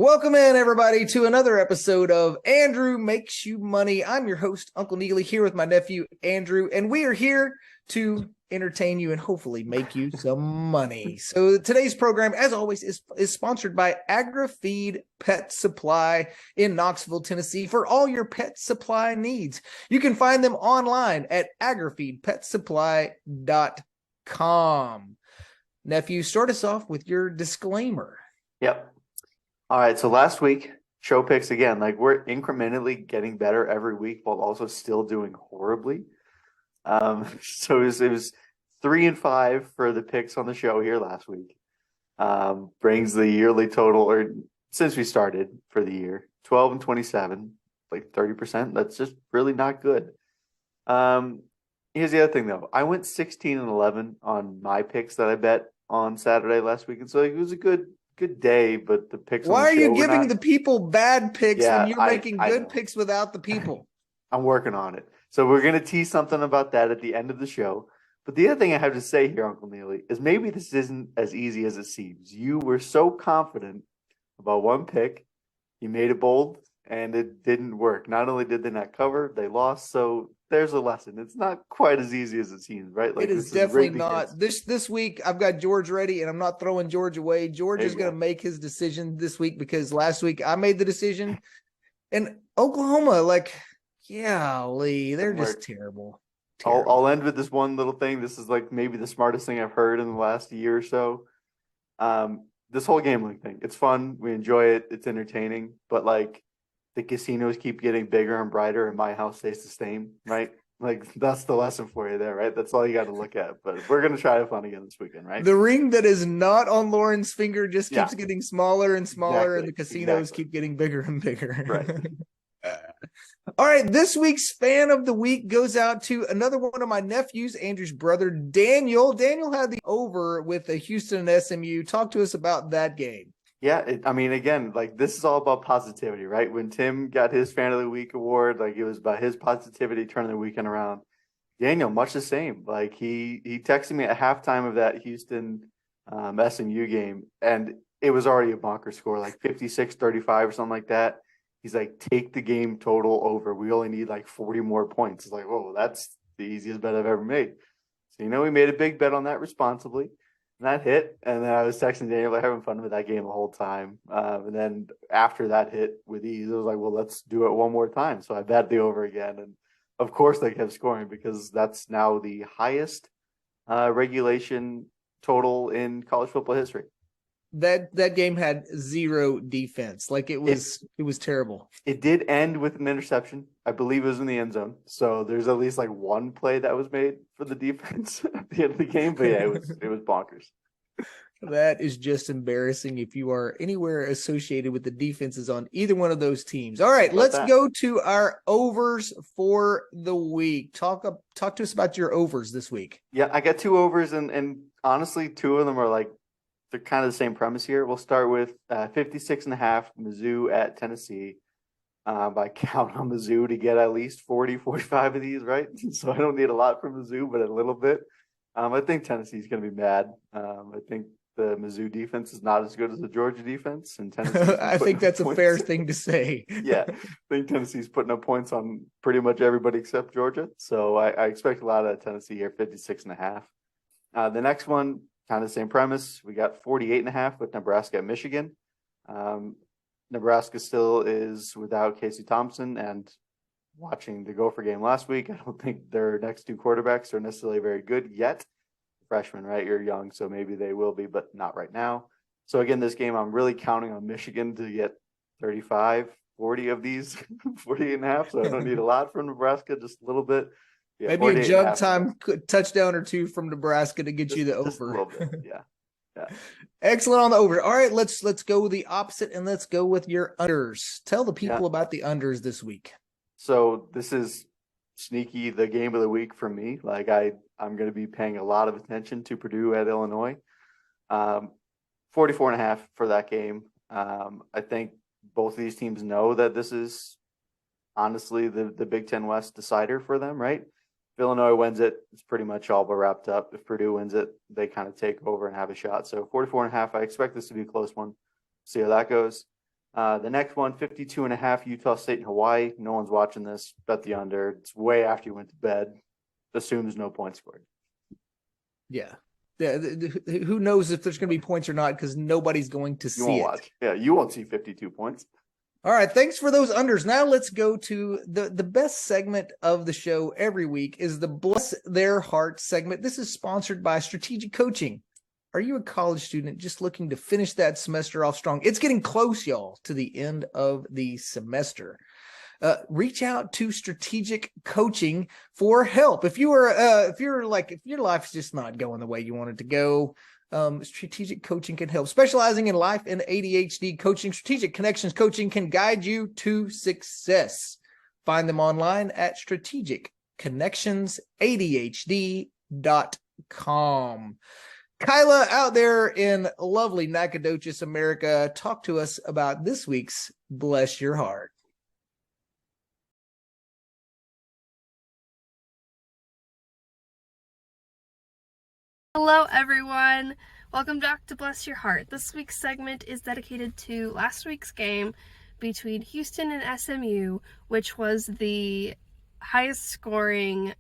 Welcome in, everybody, to another episode of Andrew Makes You Money. I'm your host, Uncle Neely, here with my nephew, Andrew, and we are here to entertain you and hopefully make you some money. So today's program, as always, is sponsored by AgriFeed Pet Supply in Knoxville, Tennessee, for all your pet supply needs. You can find them online at agrifeedpetsupply.com. Nephew, start us off with your disclaimer. Yep. All right, so last week, show picks again. Like, we're incrementally getting better every week while also still doing horribly. So it was 3 and 5 for the picks on the show here last week. Brings the yearly total, or since we started for the year, 12 and 27, like 30%. That's just really not good. Here's the other thing, though. I went 16 and 11 on my picks that I bet on Saturday last week, and so it was a good day, but the picks. Why are you giving not... the people bad picks when you're making good know. picks without the people? I'm working on it. So we're going to tease something about that at the end of the show. But the other thing I have to say here, Uncle Neely, is maybe this isn't as easy as it seems. You were so confident about one pick, you made it bold, and it didn't work. Not only did they not cover, they lost. So there's a lesson. It's not quite as easy as it seems, right? Like, it is definitely not. This week, I've got George ready, and I'm not throwing George away. George is going to make his decision this week because last week I made the decision. And Oklahoma, like, golly, they're just terrible. I'll end with this one little thing. This is like maybe the smartest thing I've heard in the last year or so. This whole gambling thing, it's fun. We enjoy it. It's entertaining. But, like, the casinos keep getting bigger and brighter, and my house stays the same, right? Like, that's the lesson for you there, right? That's all you got to look at. But we're going to try it fun again this weekend, right? The ring that is not on Lauren's finger just keeps getting smaller and smaller, and the casinos keep getting bigger and bigger. Right. All right, this week's fan of the week goes out to another one of my nephews, Andrew's brother, Daniel. Daniel had the over with the Houston and SMU. Talk to us about that game. Yeah, again, like, this is all about positivity, right? When Tim got his fan of the week award, like, it was about his positivity turning the weekend around. Daniel, much the same. Like, he texted me at halftime of that Houston SMU game, and it was already a bonker score, like 56-35 or something like that. He's like, take the game total over. We only need like 40 more points. It's like, whoa, that's the easiest bet I've ever made. So, we made a big bet on that responsibly. And that hit. And then I was texting Daniel, like, having fun with that game the whole time. And then after that hit with ease, I was like, well, let's do it one more time. So I bet the over again. And of course they kept scoring because that's now the highest regulation total in college football history. That game had zero defense. Like, it was terrible. It did end with an interception. I believe it was in the end zone. So there's at least like one play that was made for the defense at the end of the game. But yeah, it was bonkers. That is just embarrassing if you are anywhere associated with the defenses on either one of those teams. All right, let's go to our overs for the week. Talk to us about your overs this week. Yeah, I got 2 overs, and honestly, 2 of them are like, they're kind of the same premise here. We'll start with 56.5 Mizzou at Tennessee. I count on Mizzou to get at least 40, 45 of these, right? So I don't need a lot from Mizzou, but a little bit. I think Tennessee's going to be mad. I think the Mizzou defense is not as good as the Georgia defense, and Tennessee. I think that's a fair thing to say. Yeah, I think Tennessee's putting up points on pretty much everybody except Georgia. So I expect a lot of Tennessee here, 56.5. The next one, kind of the same premise. We got 48.5 with Nebraska at Michigan. Nebraska still is without Casey Thompson, and watching the Gopher game last week, I don't think their next 2 quarterbacks are necessarily very good yet. Freshmen, right? You're young, so maybe they will be, but not right now. So again, this game, I'm really counting on Michigan to get 35, 40 of these, 48.5. So I don't need a lot from Nebraska, just a little bit. Yeah, maybe a jug time touchdown or 2 from Nebraska to get you the over. Just a little bit. Yeah. Excellent on the over. All right, let's go the opposite, and let's go with your unders. Tell the people about the unders this week. So this is sneaky the game of the week for me. Like, I'm going to be paying a lot of attention to Purdue at Illinois. 44.5 for that game. I think both of these teams know that this is honestly the Big Ten West decider for them, right? If Illinois wins it, it's pretty much all but wrapped up. If Purdue wins it, they kind of take over and have a shot. So 44.5, I expect this to be a close one. See how that goes. The next one, 52.5, Utah State and Hawaii. No one's watching this. Bet the under. It's way after you went to bed. Assumes no points scored. Yeah. Who knows if there's going to be points or not because nobody's going to see it. Watch. Yeah, you won't see 52 points. All right, thanks for those unders. Now let's go to the best segment of the show every week is the Bless Their Heart segment. This is sponsored by Strategic Coaching. Are you a college student just looking to finish that semester off strong? It's getting close, y'all, to the end of the semester. Reach out to Strategic Coaching for help. If your life's just not going the way you want it to go, Strategic Coaching can help. Specializing in life and ADHD coaching, Strategic Connections Coaching can guide you to success. Find them online at strategicconnectionsadhd.com. Kyla, out there in lovely Nacogdoches, America, talk to us about this week's Bless Your Heart. Hello, everyone. Welcome back to Bless Your Heart. This week's segment is dedicated to last week's game between Houston and SMU, which was the highest scoring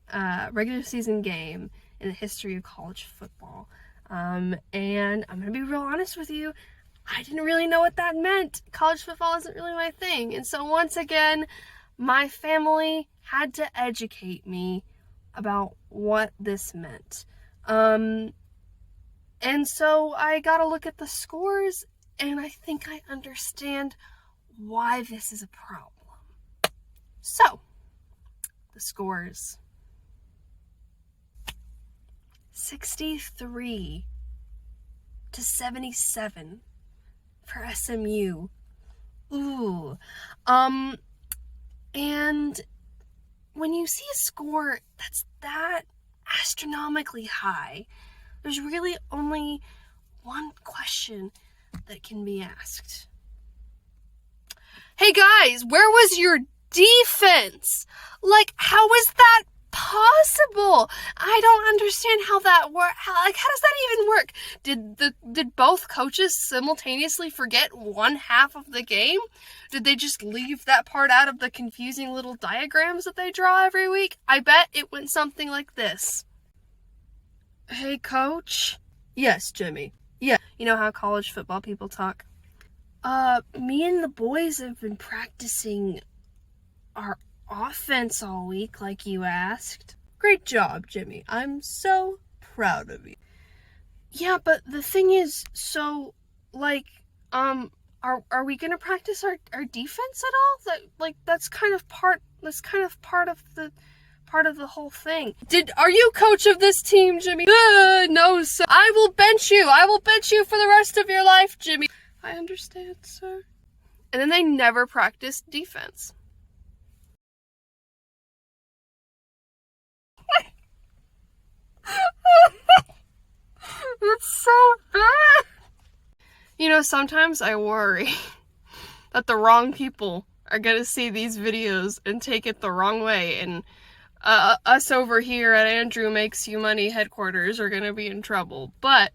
regular season game in the history of college football. And I'm going to be real honest with you. I didn't really know what that meant. College football isn't really my thing. And so once again, my family had to educate me about what this meant. And so I got to look at the scores, and I think I understand why this is a problem. So, the scores. 63-77 for SMU. Ooh. And when you see a score that's that astronomically high, there's really only one question that can be asked. Hey guys, where was your defense? Like, how is that possible? I don't understand how that works. How does that even work? Did both coaches simultaneously forget one half of the game? Did they just leave that part out of the confusing little diagrams that they draw every week? I bet it went something like this. Hey, coach? Yes, Jimmy. Yeah. You know how college football people talk? Me and the boys have been practicing our offense all week, like you asked. Great job, Jimmy. I'm so proud of you. Yeah, but the thing is, so, like, are we gonna practice our defense at all? That's kind of part of the whole thing. Are you coach of this team, Jimmy? No, sir. I will bench you for the rest of your life, Jimmy. I understand, sir. And then they never practiced defense. It's so bad. You know, sometimes I worry that the wrong people are gonna see these videos and take it the wrong way, and us over here at Andrew Makes You Money headquarters are gonna be in trouble. But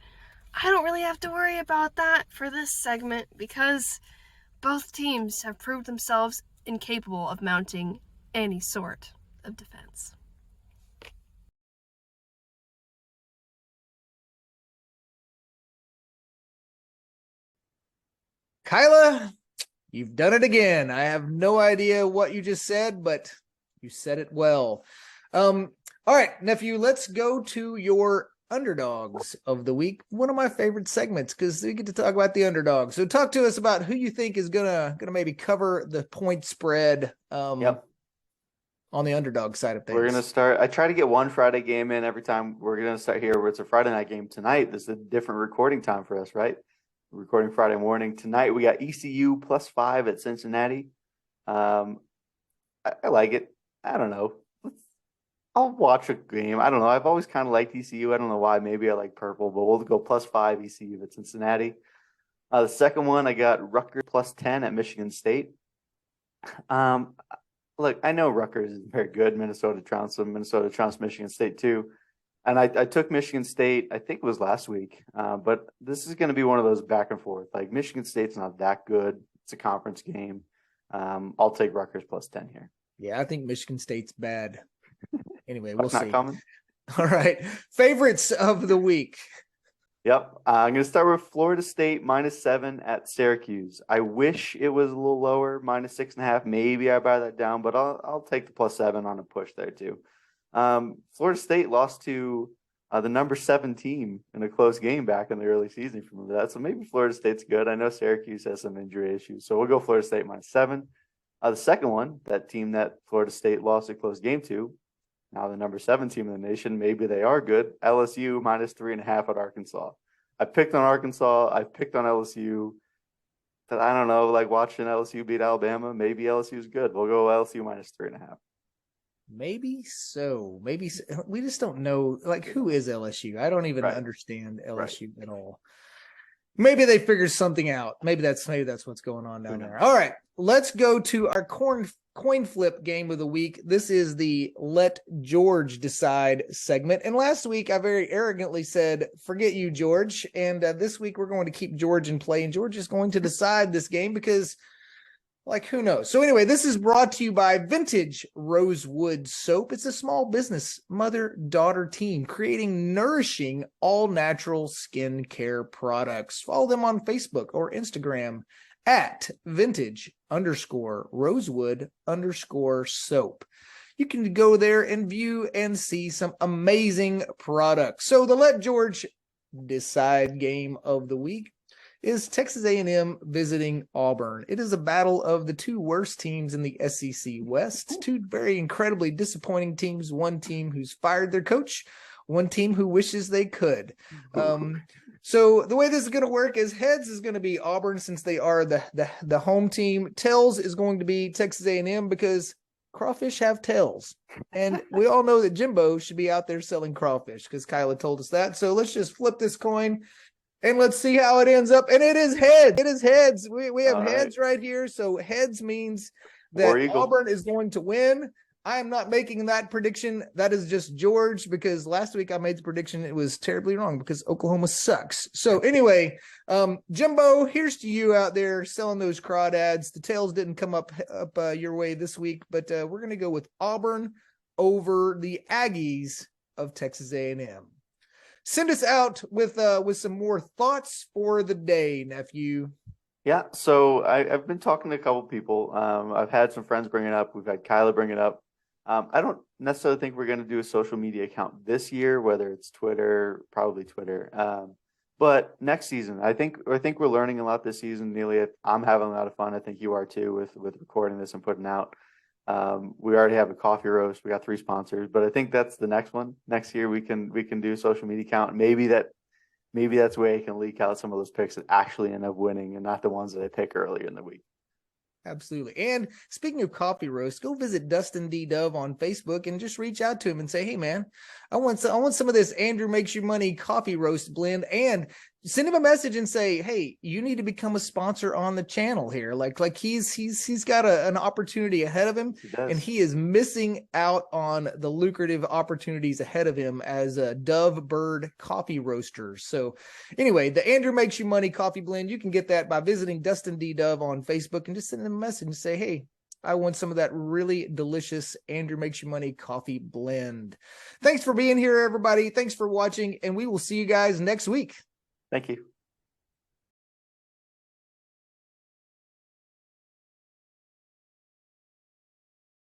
I don't really have to worry about that for this segment because both teams have proved themselves incapable of mounting any sort of defense. Kyla, you've done it again. I have no idea what you just said, but you said it well. All right, nephew, let's go to your underdogs of the week. One of my favorite segments because we get to talk about the underdogs. So talk to us about who you think is gonna maybe cover the point spread on the underdog side of things. We're gonna start. I try to get one Friday game in every time. We're gonna start here where it's a Friday night game tonight. This is a different recording time for us, right? We're recording Friday morning. Tonight we got ECU +5 at Cincinnati. I like it. I don't know. I'll watch a game. I don't know. I've always kind of liked ECU. I don't know why. Maybe I like purple, but we'll go +5 ECU at Cincinnati. The second one, I got Rutgers +10 at Michigan State. Look, I know Rutgers is very good. Minnesota trounced Michigan State too. And I took Michigan State, I think it was last week. But this is going to be one of those back and forth. Like Michigan State's not that good. It's a conference game. I'll take Rutgers plus 10 here. Yeah, I think Michigan State's bad. Anyway, we'll Not see. coming. All right. Favorites of the week. Yep. I'm going to start with Florida State -7 at Syracuse. I wish it was a little lower, -6.5. Maybe I buy that down, but I'll take the +7 on a push there too. Florida State lost to the number 7 team in a close game back in the early season. If you remember that, so maybe Florida State's good. I know Syracuse has some injury issues, so we'll go Florida State -7. The second one, that team that Florida State lost a close game to, now the number 7 team in the nation, maybe they are good. LSU -3.5 at Arkansas. I picked on Arkansas. I picked on LSU. But I don't know, like watching LSU beat Alabama, maybe LSU is good. We'll go LSU -3.5. Maybe so. Maybe so. We just don't know. Like, who is LSU? I don't even Right. understand LSU Right. at all. Maybe they figured something out. Maybe that's what's going on down there. All right, let's go to our coin flip game of the week. This is the Let George Decide segment. And last week, I very arrogantly said, forget you, George. And this week, we're going to keep George in play. And George is going to decide this game because, like, who knows? So anyway, this is brought to you by Vintage Rosewood Soap. It's a small business mother-daughter team creating nourishing, all-natural skincare products. Follow them on Facebook or Instagram at vintage_rosewood_soap. You can go there and view and see some amazing products. So the Let George Decide game of the week is Texas A&M visiting Auburn. It is a battle of the two worst teams in the SEC West, two very incredibly disappointing teams, one team who's fired their coach, one team who wishes they could. So the way this is going to work is heads is going to be Auburn since they are the home team. Tails is going to be Texas A&M because crawfish have tails. And we all know that Jimbo should be out there selling crawfish because Kyla told us that. So let's just flip this coin. And let's see how it ends up. And it is heads. It is heads. We have heads right here. So heads means that Auburn is going to win. I am not making that prediction. That is just George, because last week I made the prediction. It was terribly wrong because Oklahoma sucks. So anyway, Jimbo, here's to you out there selling those crawdads. The tails didn't come up your way this week, but we're going to go with Auburn over the Aggies of Texas A&M. Send us out with some more thoughts for the day, nephew. Yeah, so I've been talking to a couple people. I've had some friends bring it up. We've had Kyla bring it up. I don't necessarily think we're going to do a social media account this year, whether it's Twitter, probably Twitter. But next season, I think we're learning a lot this season. Neely, I'm having a lot of fun. I think you are too with recording this and putting out. We already have a coffee roast. We got 3 sponsors, but I think that's the next one. Next year we can do a social media account. Maybe that's where I can leak out some of those picks that actually end up winning and not the ones that I pick earlier in the week. Absolutely. And speaking of coffee roast, go visit Dustin D. Dove on Facebook and just reach out to him and say, hey man, I want some of this Andrew Makes Your Money coffee roast blend, and send him a message and say, hey, you need to become a sponsor on the channel here. Like he's got an opportunity ahead of him, and he is missing out on the lucrative opportunities ahead of him as a Dove Bird coffee roaster. So anyway, the Andrew Makes You Money coffee blend, you can get that by visiting Dustin D. Dove on Facebook and just send him a message and say, hey, I want some of that really delicious Andrew Makes You Money coffee blend. Thanks for being here, everybody. Thanks for watching, and we will see you guys next week. Thank you.